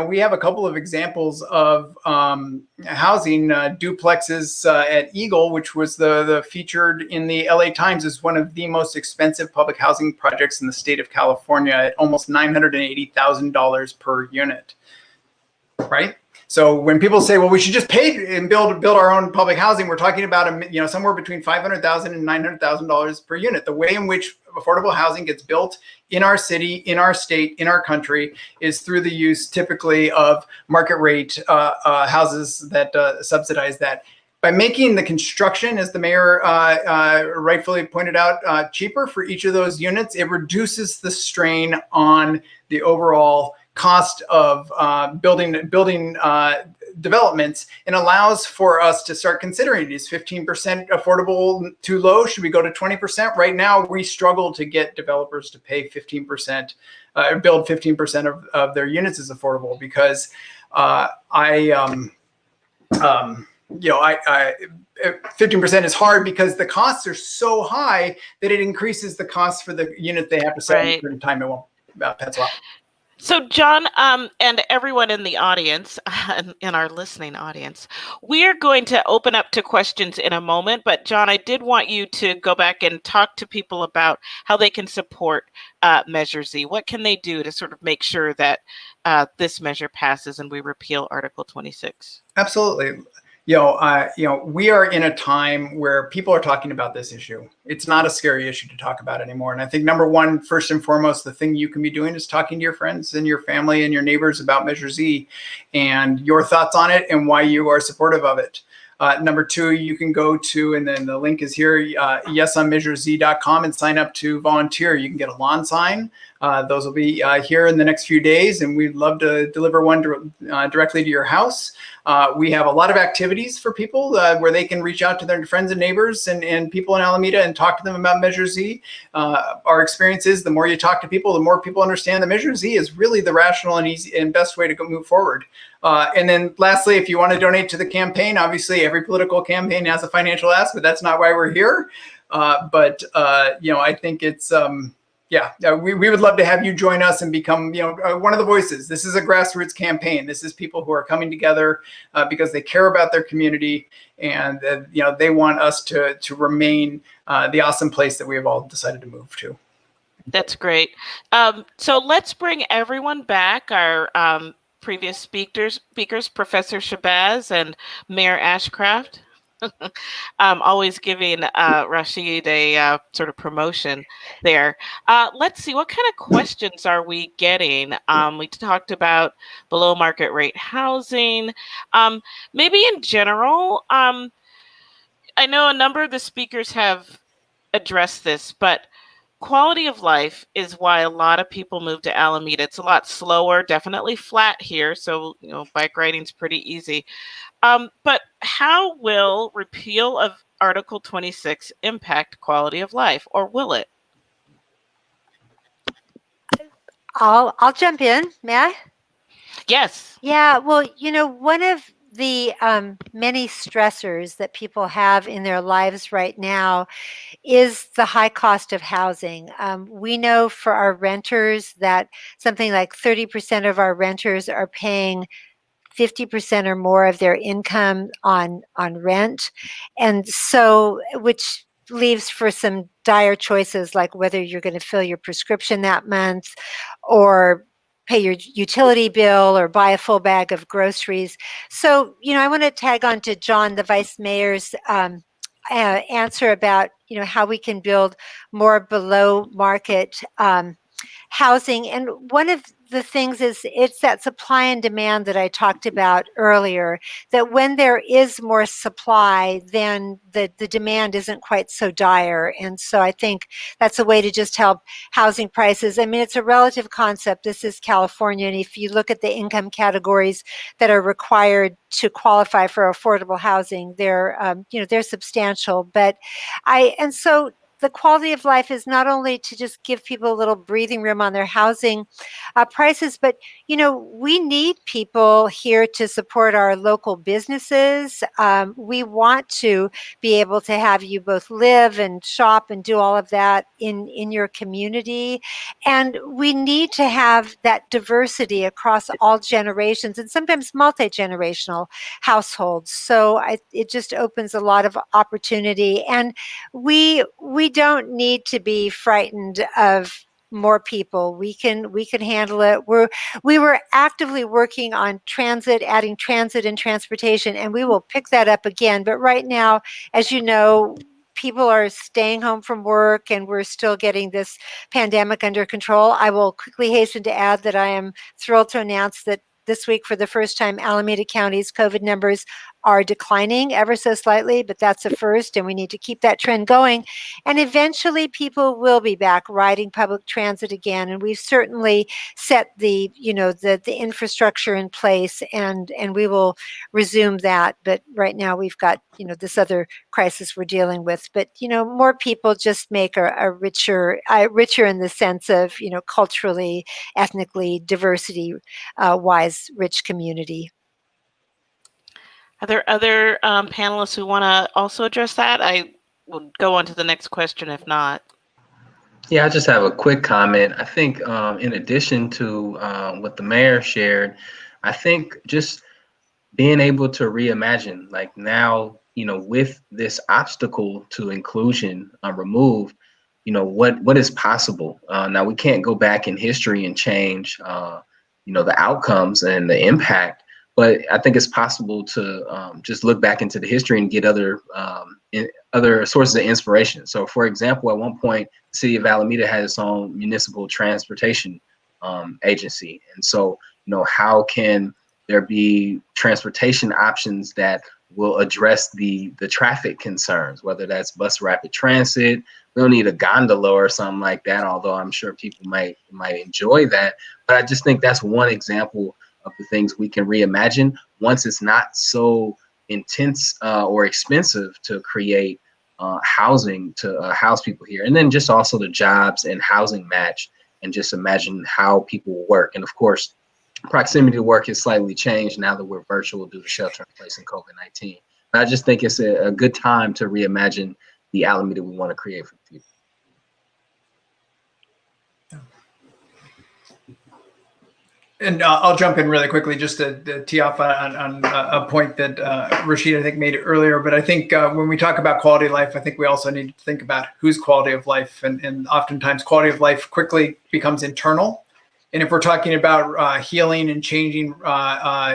we have a couple of examples of housing duplexes at Eagle, which was the featured in the LA Times as one of the most expensive public housing projects in the state of California at almost $980,000 per unit. Right. So when people say, well, we should just pay and build our own public housing, we're talking about somewhere between $500,000 and $900,000 per unit. The way in which affordable housing gets built in our city, in our state, in our country is through the use typically of market rate houses that subsidize that. By making the construction, as the mayor rightfully pointed out, cheaper for each of those units, it reduces the strain on the overall cost of building developments and allows for us to start considering, is 15% affordable too low? Should we go to 20%? Right now, we struggle to get developers to pay 15%, build 15% of their units as affordable because 15% is hard because the costs are so high that it increases the cost for the unit they have to sell at a certain time. It won't pencil out. So, John, and everyone in the audience, in our listening audience, we are going to open up to questions in a moment. But, John, I did want you to go back and talk to people about how they can support Measure Z. What can they do to sort of make sure that this measure passes and we repeal Article 26? Absolutely. We are in a time where people are talking about this issue. It's not a scary issue to talk about anymore. And I think number one, first and foremost, the thing you can be doing is talking to your friends and your family and your neighbors about Measure Z and your thoughts on it and why you are supportive of it. Number two, you can go to, and then the link is here, yesonmeasurez.com and sign up to volunteer. You can get a lawn sign. Those will be here in the next few days, and we'd love to deliver one directly to your house. We have a lot of activities for people where they can reach out to their friends and neighbors and people in Alameda and talk to them about Measure Z. Our experience is the more you talk to people, the more people understand that Measure Z is really the rational and easy and best way to move forward. And then lastly, if you want to donate to the campaign, obviously every political campaign has a financial ask, but that's not why we're here. I think it's, we would love to have you join us and become, one of the voices. This is a grassroots campaign. This is people who are coming together because they care about their community and, they want us to remain the awesome place that we have all decided to move to. That's great. So let's bring everyone back. Our previous speakers, Professor Shabazz and Mayor Ashcraft. Always giving Rasheed a sort of promotion there. Let's see, what kind of questions are we getting? We talked about below market rate housing. Maybe in general, I know a number of the speakers have addressed this, but quality of life is why a lot of people move to Alameda. It's a lot slower, definitely flat here. So, bike riding is pretty easy. But how will repeal of Article 26 impact quality of life, or will it? I'll jump in, may I? Yes. Yeah, well, one of the many stressors that people have in their lives right now is the high cost of housing. We know for our renters that something like 30% of our renters are paying 50% or more of their income on rent. And so, which leaves for some dire choices like whether you're going to fill your prescription that month or pay your utility bill or buy a full bag of groceries. So, I want to tag on to John, the vice mayor's answer about, how we can build more below market housing. And one of the things is it's that supply and demand that I talked about earlier, that when there is more supply, then the demand isn't quite so dire. And so I think that's a way to just help housing prices. I mean, it's a relative concept. This is California. And if you look at the income categories that are required to qualify for affordable housing, they're substantial. And so the quality of life is not only to just give people a little breathing room on their housing prices, but we need people here to support our local businesses. We want to be able to have you both live and shop and do all of that in your community, and we need to have that diversity across all generations and sometimes multi-generational households. So it just opens a lot of opportunity, and we don't need to be frightened of more people. We can handle it. We were actively working on transit, adding transit and transportation, and we will pick that up again. But right now, as you know, people are staying home from work and we're still getting this pandemic under control. I will quickly hasten to add that I am thrilled to announce that this week, for the first time, Alameda County's COVID numbers are declining ever so slightly, but that's a first, and we need to keep that trend going. And eventually people will be back riding public transit again. And we've certainly set the infrastructure in place, and we will resume that. But right now we've got, this other crisis we're dealing with. But, more people just make a richer in the sense of, culturally, ethnically, diversity wise, rich community. Are there other panelists who want to also address that? I will go on to the next question if not. Yeah, I just have a quick comment. I think in addition to what the mayor shared, I think just being able to reimagine, like now, with this obstacle to inclusion removed, what is possible. Now we can't go back in history and change, the outcomes and the impact, but I think it's possible to just look back into the history and get other sources of inspiration. So, for example, at one point, the city of Alameda had its own municipal transportation agency, and so how can there be transportation options that will address the traffic concerns, whether that's bus rapid transit. We don't need a gondola or something like that, although I'm sure people might enjoy that. But I just think that's one example of the things we can reimagine once it's not so intense or expensive to create housing to house people here. And then just also the jobs and housing match, and just imagine how people work. And of course, proximity to work has slightly changed now that we're virtual due to shelter in place in COVID-19. But I just think it's a good time to reimagine the Alameda we want to create for the future. And I'll jump in really quickly just to tee off on a point that Rasheed, I think, made earlier. But I think when we talk about quality of life, I think we also need to think about whose quality of life. And oftentimes quality of life quickly becomes internal. And if we're talking about healing and changing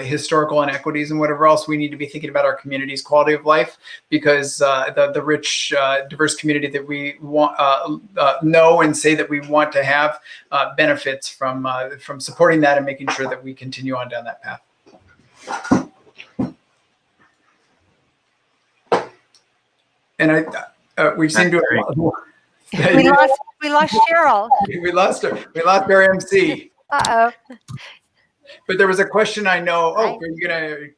historical inequities and whatever else, we need to be thinking about our community's quality of life, because the rich, diverse community that we want know and say that we want to have benefits from supporting that and making sure that we continue on down that path. And we seem to have we lost Cheryl. We lost her. We lost our MC. Uh-oh. But there was a question I know. Oh,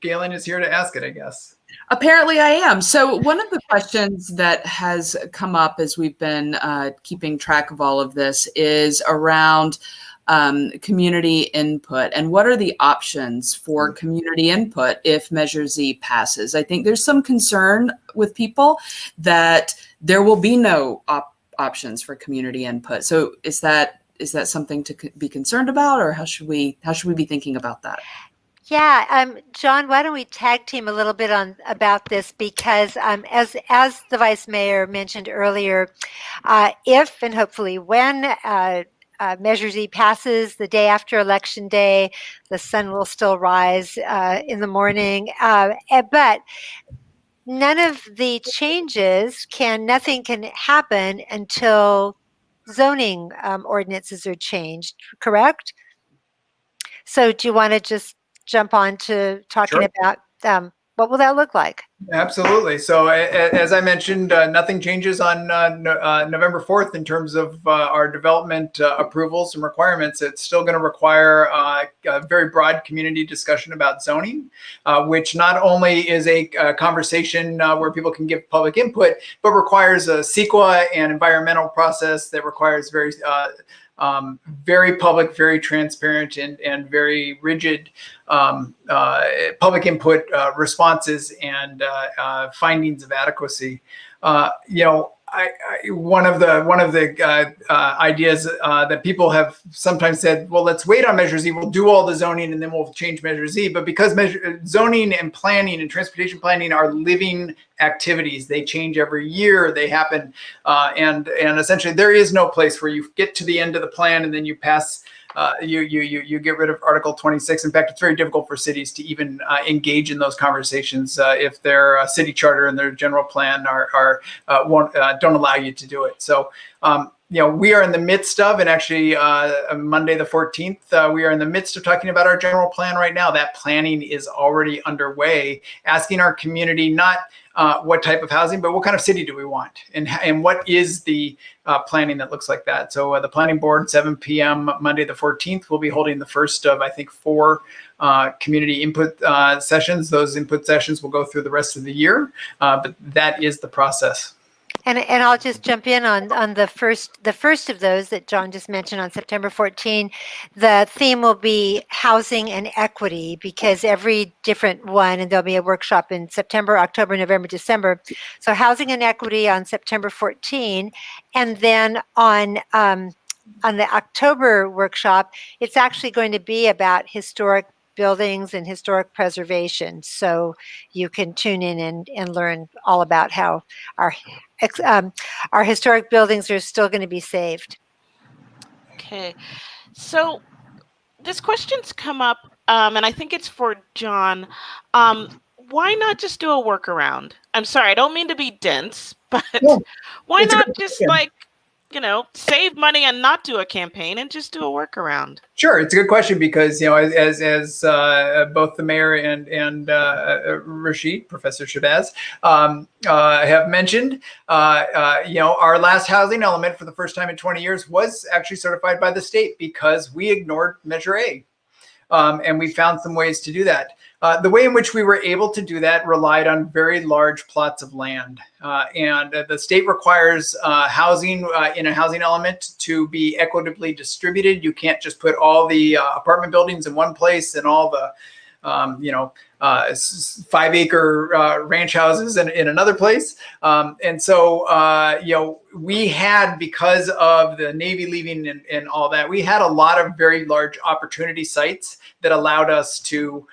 Galen is here to ask it, I guess. Apparently I am. So one of the questions that has come up as we've been keeping track of all of this is around community input, and what are the options for community input if Measure Z passes? I think there's some concern with people that there will be no options for community input. So is that something to be concerned about, or how should we be thinking about that? Yeah, John, why don't we tag team a little bit about this, because as the Vice Mayor mentioned earlier, if and hopefully when Measure Z passes the day after Election Day, the sun will still rise in the morning, but none of the changes nothing can happen until zoning ordinances are changed, correct? So do you want to just jump on to talking about what will that look like? Absolutely. So as I mentioned, nothing changes on November 4th in terms of our development approvals and requirements. It's still going to require a very broad community discussion about zoning, which not only is a conversation where people can give public input, but requires a CEQA and environmental process that requires very public, very transparent, and very rigid public input responses and findings of adequacy. One of the ideas that people have sometimes said, well, let's wait on Measure Z. We'll do all the zoning and then we'll change Measure Z. But because zoning and planning and transportation planning are living activities, they change every year. They happen, and essentially there is no place where you get to the end of the plan and then you pass. You get rid of Article 26. In fact, it's very difficult for cities to even engage in those conversations if their city charter and their general plan don't allow you to do it. So, we are in the midst of, and actually Monday the 14th, we are in the midst of talking about our general plan right now. That planning is already underway, asking our community not what type of housing, but what kind of city do we want, and what is the planning that looks like that. So the planning board, 7 p.m. Monday the 14th, will be holding the first of, I think, 4 community input sessions. Those input sessions will go through the rest of the year, but that is the process. And I'll just jump in on the first of those that John just mentioned on September 14. The theme will be housing and equity, because every different one, and there'll be a workshop in September, October, November, December. So housing and equity on September 14, and then on the October workshop, it's actually going to be about historic buildings and historic preservation. So you can tune in and learn all about how our historic buildings are still going to be saved. Okay, so this question's come up, and I think it's for John. Why not just do a workaround? I'm sorry, I don't mean to be dense, but Yeah, why it's a not good just question. save money and not do a campaign and just do a workaround? Sure, it's a good question because as both the mayor and Rasheed, Professor Shabazz, have mentioned, our last housing element for the first time in 20 years was actually certified by the state because we ignored Measure A. And we found some ways to do that. The way in which we were able to do that relied on very large plots of land. And the state requires housing in a housing element to be equitably distributed. You can't just put all the apartment buildings in one place and all the 5-acre ranch houses in another place. And so, we had, because of the Navy leaving and all that, we had a lot of very large opportunity sites that allowed us to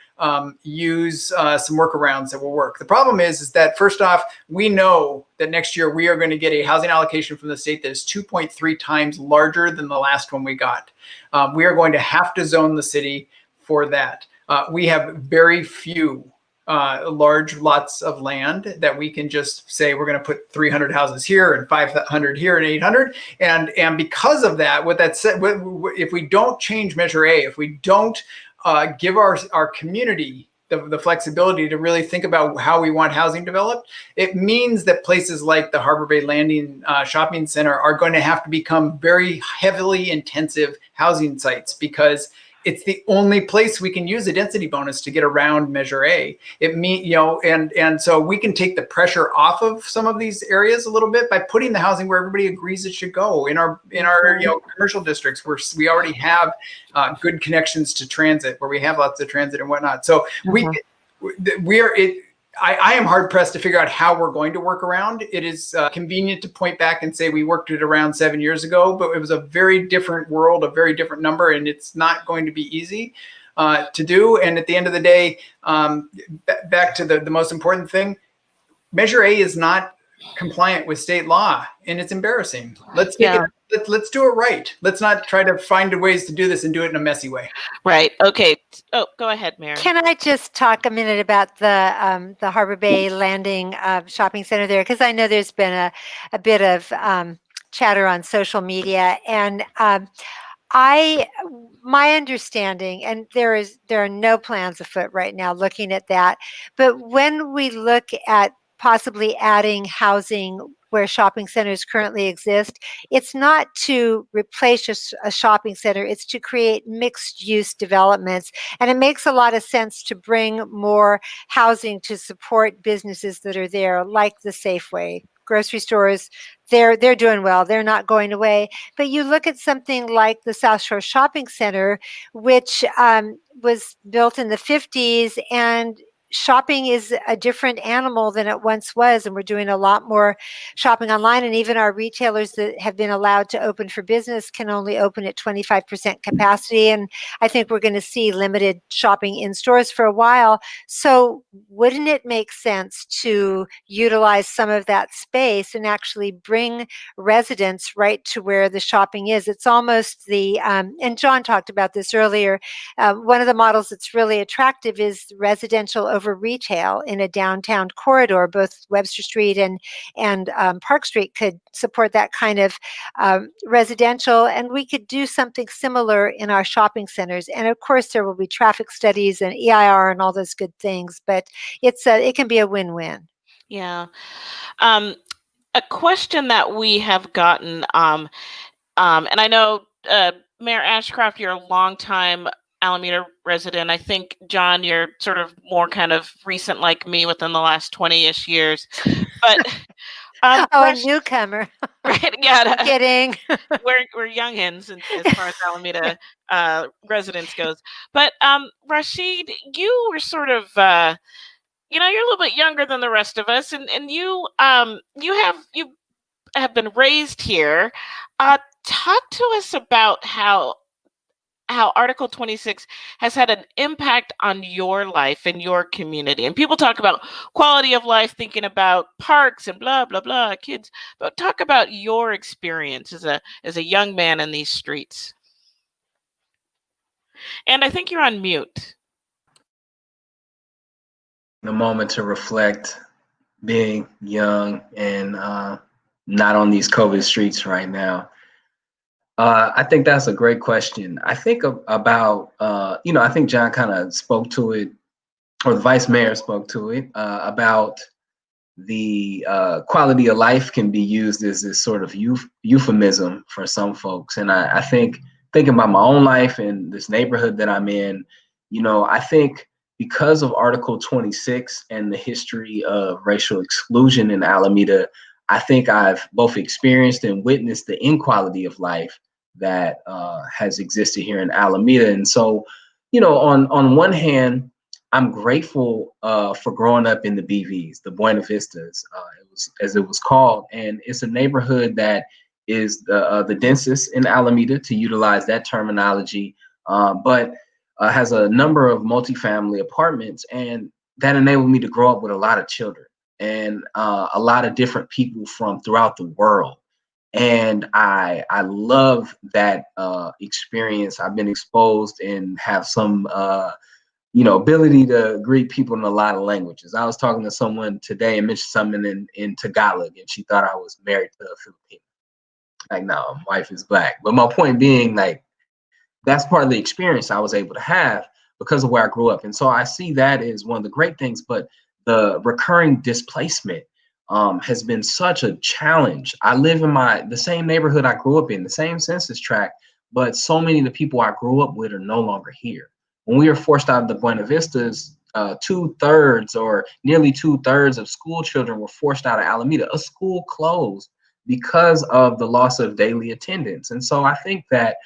use some workarounds that will work. The problem is that, first off, we know that next year we are going to get a housing allocation from the state that is 2.3 times larger than the last one we got. We are going to have to zone the city for that. We have very few large lots of land that we can just say we're going to put 300 houses here and 500 here and 800. And because of that, what that said, if we don't change Measure A, if we don't give our community the flexibility to really think about how we want housing developed, it means that places like the Harbor Bay Landing Shopping Center are going to have to become very heavily intensive housing sites, because it's the only place we can use a density bonus to get around Measure A. And so we can take the pressure off of some of these areas a little bit by putting the housing where everybody agrees it should go. In our commercial districts, where we already have good connections to transit, where we have lots of transit and whatnot. So I am hard pressed to figure out how we're going to work around. It is convenient to point back and say we worked it around 7 years ago, but it was a very different world, a very different number, and it's not going to be easy to do. And at the end of the day, back to the most important thing, Measure A is not compliant with state law, and it's embarrassing. Let's do it right. Let's not try to find ways to do this and do it in a messy way. Right. Okay. Oh, go ahead, Mary. Can I just talk a minute about the Harbor Bay Landing shopping center there? Because I know there's been a bit of chatter on social media, and my understanding, and there are no plans afoot right now looking at that, but when we look at possibly adding housing where shopping centers currently exist, it's not to replace a shopping center, it's to create mixed use developments. And it makes a lot of sense to bring more housing to support businesses that are there, like the Safeway. Grocery stores, they're doing well, they're not going away. But you look at something like the South Shore Shopping Center, which was built in the 50s, and shopping is a different animal than it once was, and we're doing a lot more shopping online, and even our retailers that have been allowed to open for business can only open at 25% capacity, and I think we're going to see limited shopping in stores for a while. So wouldn't it make sense to utilize some of that space and actually bring residents right to where the shopping is? It's almost and John talked about this earlier, one of the models that's really attractive is residential over retail in a downtown corridor. Both Webster Street and Park Street could support that kind of residential, and we could do something similar in our shopping centers. And of course, there will be traffic studies and EIR and all those good things, but it can be a win-win. Yeah. A question that we have gotten, and I know Mayor Ashcraft, you're a longtime Alameda resident. I think, John, you're sort of more kind of recent like me within the last 20-ish years. But Oh, a Rash, newcomer. right? Yeah, Kidding. we're youngins as far as Alameda residents goes. But Rasheed, you were sort of you're a little bit younger than the rest of us, and you have been raised here. Talk to us about how Article 26 has had an impact on your life and your community. And people talk about quality of life, thinking about parks and blah blah blah, kids. But talk about your experience as a young man in these streets. And I think you're on mute. The moment to reflect, being young and not on these COVID streets right now. I think that's a great question. I think about, I think John kind of spoke to it, or the vice mayor spoke to it, about the quality of life can be used as this sort of euphemism for some folks. And I think thinking about my own life and this neighborhood that I'm in, I think because of Article 26 and the history of racial exclusion in Alameda, I think I've both experienced and witnessed the inequality of life that has existed here in Alameda. And so, on one hand, I'm grateful for growing up in the BVs, the Buena Vistas, as it was called, and it's a neighborhood that is the densest in Alameda, to utilize that terminology, but has a number of multifamily apartments, and that enabled me to grow up with a lot of children and a lot of different people from throughout the world. And I love that experience. I've been exposed and have some ability to greet people in a lot of languages. I was talking to someone today and mentioned something in Tagalog, and she thought I was married to a Filipino. Like, no, my wife is Black. But my point being, like, that's part of the experience I was able to have because of where I grew up. And so I see that as one of the great things, but the recurring displacement has been such a challenge. I live in the same neighborhood I grew up in, the same census tract, but so many of the people I grew up with are no longer here. When we were forced out of the Buena Vistas, 2/3 or nearly 2/3 of school children were forced out of Alameda. A school closed because of the loss of daily attendance. And so I think that,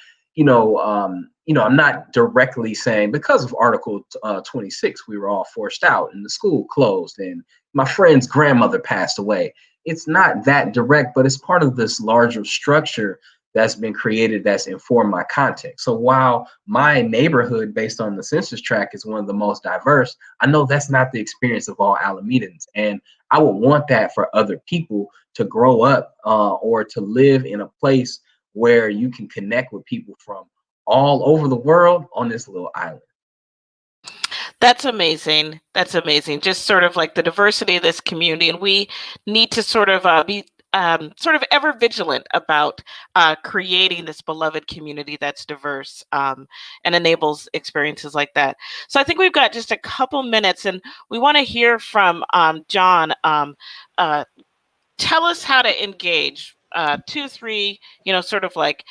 I'm not directly saying because of Article 26, we were all forced out and the school closed and my friend's grandmother passed away. It's not that direct, but it's part of this larger structure that's been created that's informed my context. So while my neighborhood, based on the census tract, is one of the most diverse, I know that's not the experience of all Alamedans. And I would want that for other people to grow up or to live in a place where you can connect with people from all over the world on this little island. That's amazing. That's amazing. Just sort of like the diversity of this community. And we need to sort of be sort of ever vigilant about creating this beloved community that's diverse and enables experiences like that. So I think we've got just a couple minutes and we want to hear from John. Tell us how to engage 2, 3, sort of like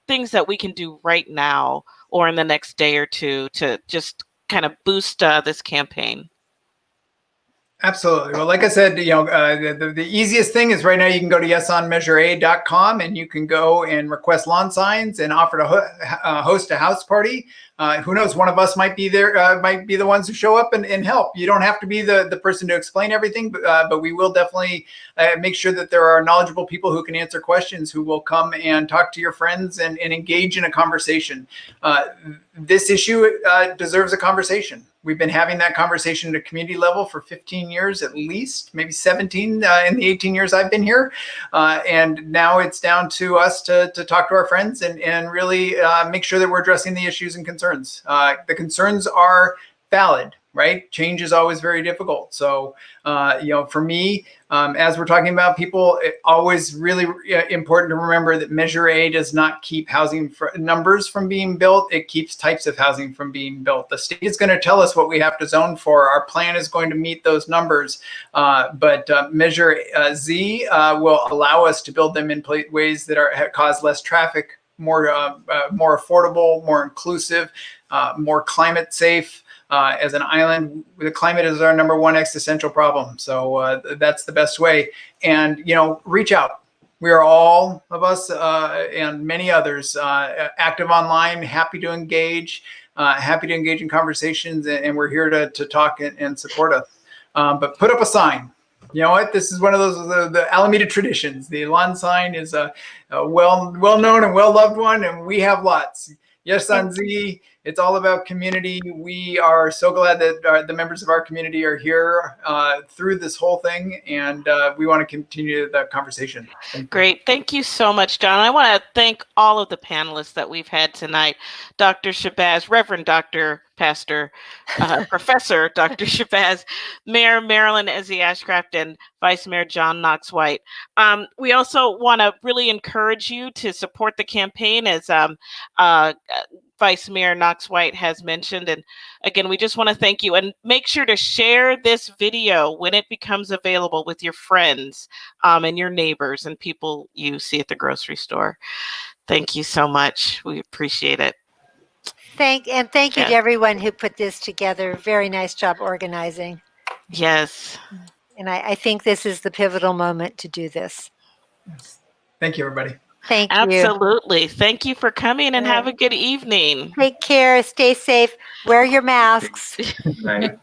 things that we can do right now or in the next day or two to just kind of boost this campaign. Absolutely. Well, like I said, the easiest thing is right now you can go to yesonmeasurea.com and you can go and request lawn signs and offer to host a house party. Who knows? One of us might be there, might be the ones who show up and help. You don't have to be the person to explain everything, but we will definitely make sure that there are knowledgeable people who can answer questions, who will come and talk to your friends and engage in a conversation. This issue deserves a conversation. We've been having that conversation at a community level for 15 years at least, maybe 17 in the 18 years I've been here. And now it's down to us to talk to our friends and really make sure that we're addressing the issues and concerns. The concerns are valid, right? Change is always very difficult. So, for me, as we're talking about people, it's always really important to remember that Measure A does not keep housing numbers from being built. It keeps types of housing from being built. The state is going to tell us what we have to zone for. Our plan is going to meet those numbers. But Measure Z will allow us to build them in ways that cause less traffic, more affordable, more inclusive, more climate safe, As an island, the climate is our #1 existential problem. So that's the best way. And, reach out. We are all of us and many others active online, happy to engage in conversations, and we're here to talk and support us. But put up a sign. You know what? This is one of those the Alameda traditions. The lawn sign is a well known and well loved one, and we have lots. Yes, on Z, it's all about community. We are so glad that the members of our community are here through this whole thing, and we want to continue the conversation. Great. Thank you so much, John. I want to thank all of the panelists that we've had tonight. Dr. Shabazz, Reverend Dr. Pastor, Professor Dr. Shabazz, Mayor Marilyn Ezzy Ashcraft, and Vice Mayor John Knox White. We also want to really encourage you to support the campaign, as Vice Mayor Knox White has mentioned. And again, we just want to thank you, and make sure to share this video when it becomes available with your friends and your neighbors and people you see at the grocery store. Thank you so much. We appreciate it. Thank you to everyone who put this together. Very nice job organizing. Yes. And I think this is the pivotal moment to do this. Yes. Thank you, everybody. Thank you. Absolutely. Thank you for coming, and have a good evening. Take care. Stay safe. Wear your masks. Right.